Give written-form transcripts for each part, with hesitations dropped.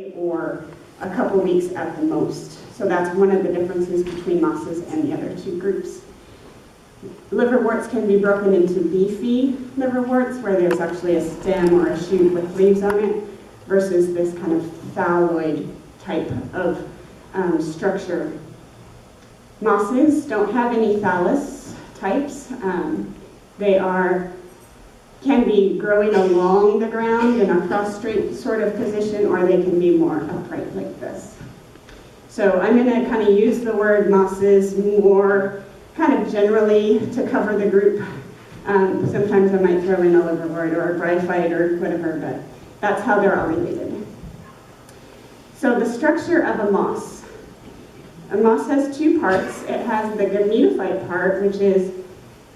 day or a couple weeks at the most. So that's one of the differences between mosses and the other two groups. Liverworts can be broken into leafy liverworts, where there's actually a stem or a shoot with leaves on it, versus this kind of thalloid type of structure. Mosses don't have any thallus types. They can be growing along the ground in a prostrate sort of position, or they can be more upright like this. So I'm going to kind of use the word mosses more kind of generally to cover the group. Sometimes I might throw in a liverwort or a bryophyte or whatever, but that's how they're all related. So the structure of a moss. A moss has two parts. It has the gametophyte part, which is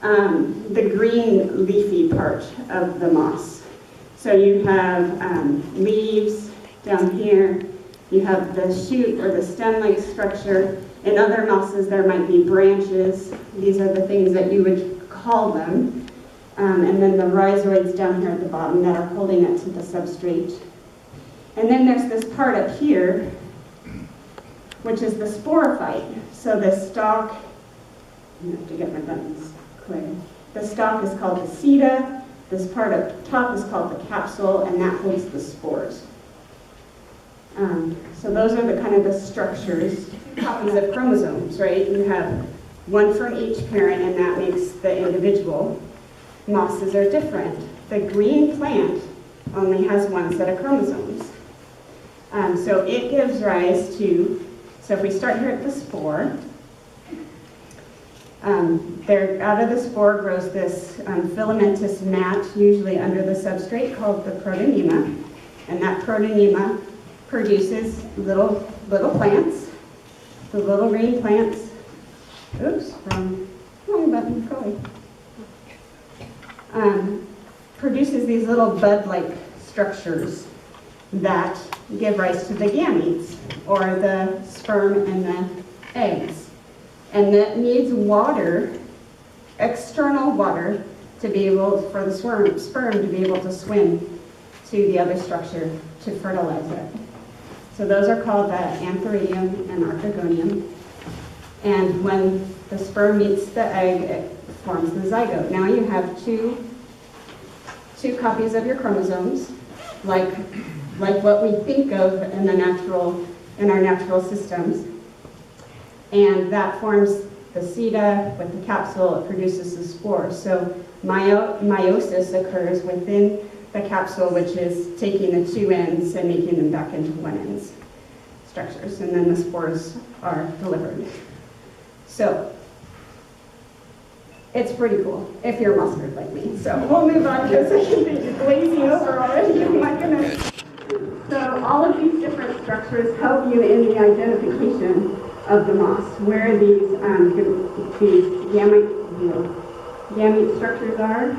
the green leafy part of the moss. So you have leaves down here. You have the shoot or the stem-like structure. In other mosses, there might be branches. These are the things that you would call them. And then the rhizoids down here at the bottom that are holding it to the substrate. And then there's this part up here, which is the sporophyte. So the stalk, I have to get my buttons clear. The stalk is called the seta. This part up top is called the capsule, and that holds the spores. So those are the kind of the structures, copies of chromosomes, right? You have one from each parent, and that makes the individual. Mosses are different. The green plant only has one set of chromosomes. So it gives rise to, so if we start here at the spore, out of the spore grows this filamentous mat, usually under the substrate, called the protonema. And that protonema produces little plants, the little green plants. Oops, wrong button, sorry. Produces these little bud-like structures that give rise to the gametes, or the sperm and the eggs. And that needs water, external water, to be able, for the sperm to be able to swim to the other structure to fertilize it. So those are called the antheridium and archegonium. And when the sperm meets the egg, it forms the zygote. Now you have two copies of your chromosomes, like what we think of in our natural systems. And that forms the seta with the capsule. It produces the spores. So meiosis occurs within the capsule, which is taking the two ends and making them back into one ends structures, and then the spores are delivered. So it's pretty cool if you're a moss nerd like me. So we'll move on because I can be glazing over already. Oh my goodness. So all of these different structures help you in the identification of the moss, where these gamete structures are.